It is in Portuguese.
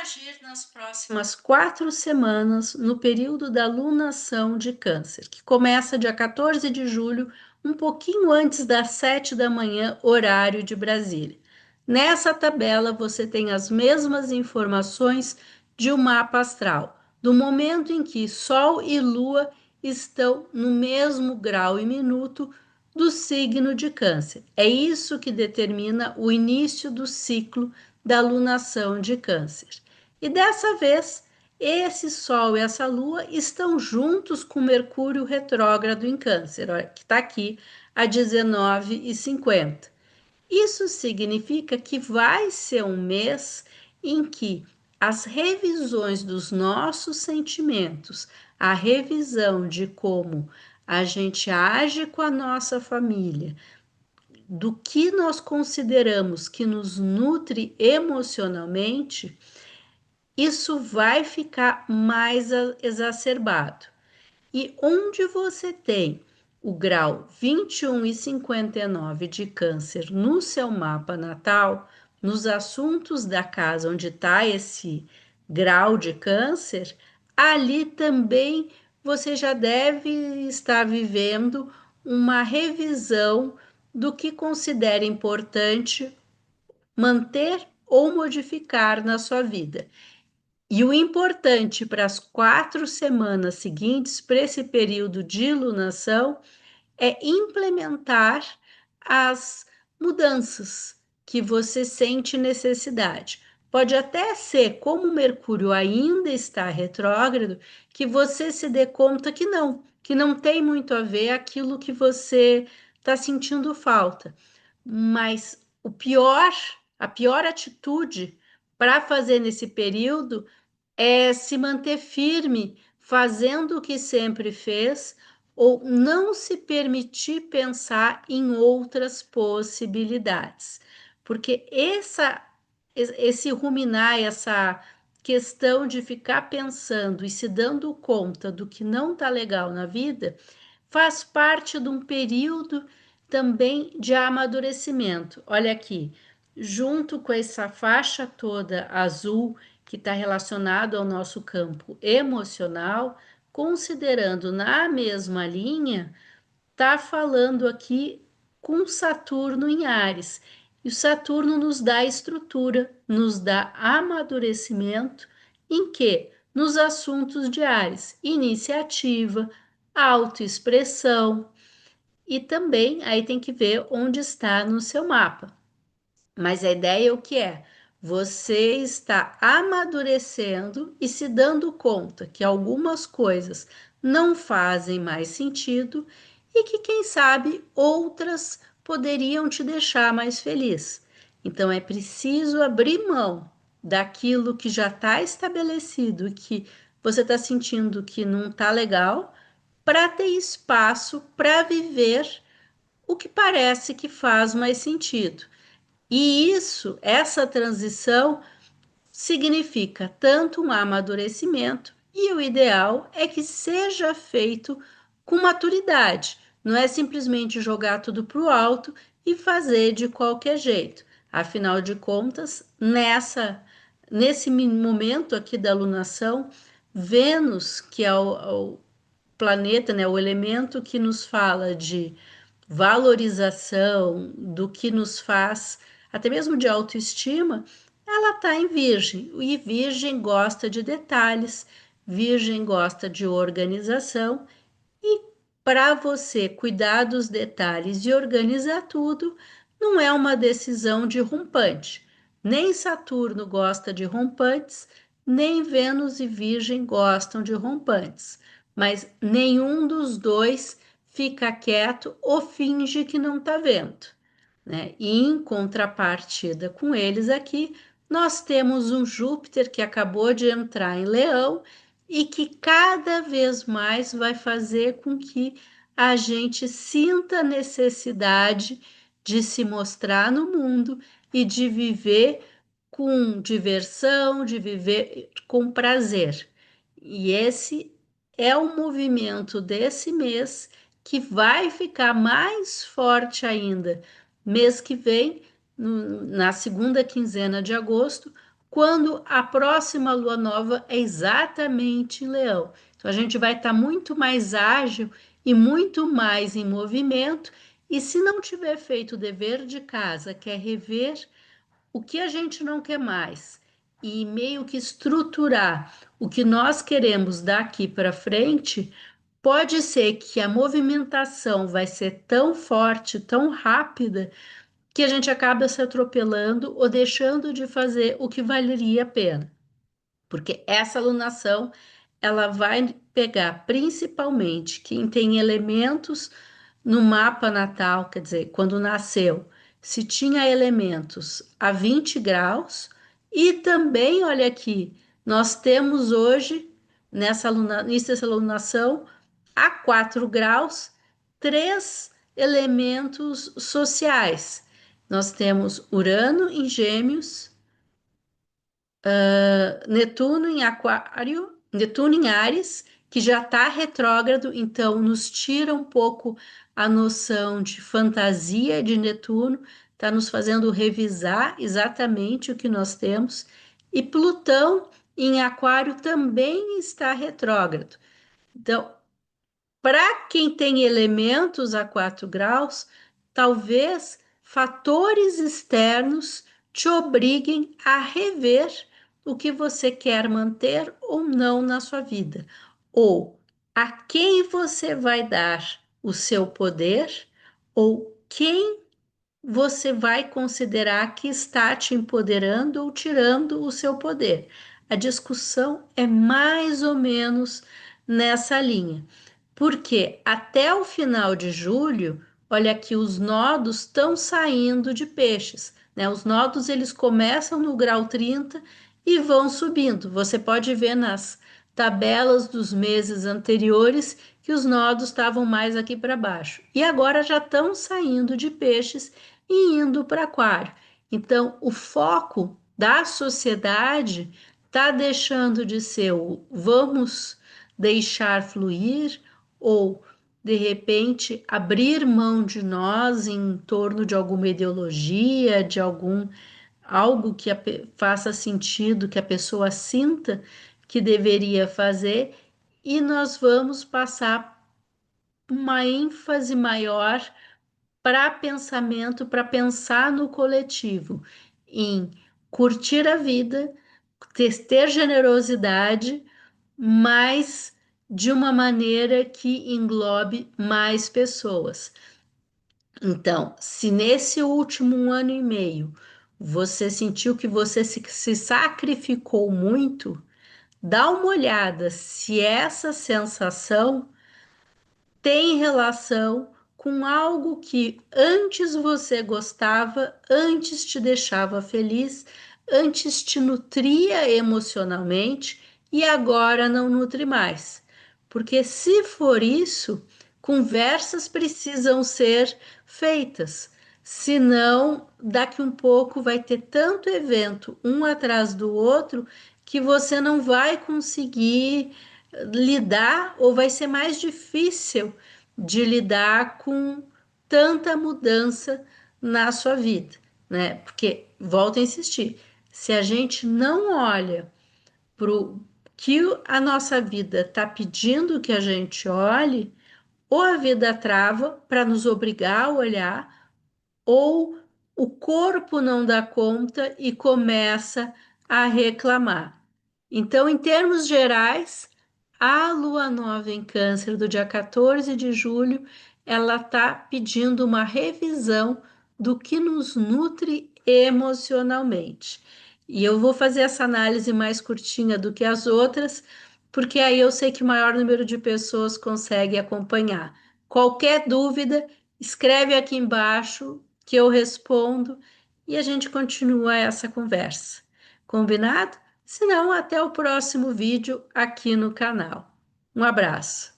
agir nas próximas 4 semanas no período da lunação de Câncer, que começa dia 14 de julho, um pouquinho antes das 7 da manhã, horário de Brasília. Nessa tabela você tem as mesmas informações de um mapa astral, do momento em que Sol e Lua estão no mesmo grau e minuto do signo de Câncer. É isso que determina o início do ciclo da lunação de Câncer. E dessa vez, esse Sol e essa Lua estão juntos com Mercúrio retrógrado em Câncer, olha, que está aqui a 19h50. Isso significa que vai ser um mês em que as revisões dos nossos sentimentos, a revisão de como a gente age com a nossa família, do que nós consideramos que nos nutre emocionalmente, isso vai ficar mais exacerbado. E onde você tem o grau 21 e 59 de Câncer no seu mapa natal, nos assuntos da casa onde está esse grau de Câncer, ali também você já deve estar vivendo uma revisão do que considera importante manter ou modificar na sua vida. E o importante para as 4 semanas seguintes, para esse período de lunação, é implementar as mudanças que você sente necessidade. Pode até ser, como o Mercúrio ainda está retrógrado, que você se dê conta que não tem muito a ver aquilo que você está sentindo falta. Mas a pior atitude para fazer nesse período é se manter firme, fazendo o que sempre fez, ou não se permitir pensar em outras possibilidades. Porque esse ruminar, essa questão de ficar pensando e se dando conta do que não está legal na vida, faz parte de um período também de amadurecimento. Olha aqui, junto com essa faixa toda azul que está relacionado ao nosso campo emocional, considerando na mesma linha, está falando aqui com Saturno em Áries. E o Saturno nos dá estrutura, nos dá amadurecimento, em que? Nos assuntos de Áries, iniciativa, autoexpressão, e também aí tem que ver onde está no seu mapa. Mas a ideia é o que é? Você está amadurecendo e se dando conta que algumas coisas não fazem mais sentido e que, quem sabe, outras poderiam te deixar mais feliz. Então é preciso abrir mão daquilo que já está estabelecido e que você está sentindo que não está legal, para ter espaço para viver o que parece que faz mais sentido. E essa transição significa tanto um amadurecimento, e o ideal é que seja feito com maturidade, não é simplesmente jogar tudo para o alto e fazer de qualquer jeito. Afinal de contas, nesse momento aqui da lunação, Vênus, que é o planeta, né, o elemento que nos fala de valorização, do que nos faz, até mesmo de autoestima, ela está em Virgem. E Virgem gosta de detalhes, Virgem gosta de organização. E para você cuidar dos detalhes e organizar tudo, não é uma decisão de rompante. Nem Saturno gosta de rompantes, nem Vênus e Virgem gostam de rompantes. Mas nenhum dos dois fica quieto ou finge que não está vendo, né? E em contrapartida com eles aqui, nós temos um Júpiter que acabou de entrar em Leão e que cada vez mais vai fazer com que a gente sinta a necessidade de se mostrar no mundo e de viver com diversão, de viver com prazer. E esse é o movimento desse mês que vai ficar mais forte ainda mês que vem, na segunda quinzena de agosto, quando a próxima lua nova é exatamente em Leão. Então a gente vai estar muito mais ágil e muito mais em movimento. E se não tiver feito o dever de casa, que é rever o que a gente não quer mais e meio que estruturar o que nós queremos daqui para frente, pode ser que a movimentação vai ser tão forte, tão rápida, que a gente acaba se atropelando ou deixando de fazer o que valeria a pena. Porque essa alunação, ela vai pegar principalmente quem tem elementos no mapa natal, quer dizer, quando nasceu, se tinha elementos a 20 graus, e também, olha aqui, nós temos hoje, nessa alunação, a 4 graus, três elementos sociais. Nós temos Urano em Gêmeos, Netuno em Aquário, Netuno em Áries, que já está retrógrado, então nos tira um pouco a noção de fantasia de Netuno, está nos fazendo revisar exatamente o que nós temos, e Plutão em Aquário também está retrógrado. Então, para quem tem elementos a 4 graus, talvez fatores externos te obriguem a rever o que você quer manter ou não na sua vida, ou a quem você vai dar o seu poder, ou quem você vai considerar que está te empoderando ou tirando o seu poder. A discussão é mais ou menos nessa linha. Porque até o final de julho, olha que os nodos estão saindo de peixes, né? Os nodos eles começam no grau 30 e vão subindo. Você pode ver nas tabelas dos meses anteriores que os nodos estavam mais aqui para baixo. E agora já estão saindo de peixes e indo para aquário. Então, o foco da sociedade está deixando de ser o vamos deixar fluir ou de repente abrir mão de nós em torno de alguma ideologia, de algum algo que faça sentido, que a pessoa sinta que deveria fazer, e nós vamos passar uma ênfase maior para pensamento, para pensar no coletivo, em curtir a vida, ter generosidade, mas de uma maneira que englobe mais pessoas. Então, se nesse último 1 ano e meio você sentiu que você se sacrificou muito, dá uma olhada se essa sensação tem relação com algo que antes você gostava, antes te deixava feliz, antes te nutria emocionalmente e agora não nutre mais. Porque se for isso, conversas precisam ser feitas. Senão, daqui um pouco vai ter tanto evento um atrás do outro que você não vai conseguir lidar ou vai ser mais difícil de lidar com tanta mudança na sua vida, né? Porque, volto a insistir, se a gente não olha para o que a nossa vida está pedindo que a gente olhe, ou a vida trava para nos obrigar a olhar, ou o corpo não dá conta e começa a reclamar. Então, em termos gerais, a lua nova em Câncer do dia 14 de julho, ela está pedindo uma revisão do que nos nutre emocionalmente. E eu vou fazer essa análise mais curtinha do que as outras, porque aí eu sei que o maior número de pessoas consegue acompanhar. Qualquer dúvida, escreve aqui embaixo que eu respondo e a gente continua essa conversa. Combinado? Se não, até o próximo vídeo aqui no canal. Um abraço.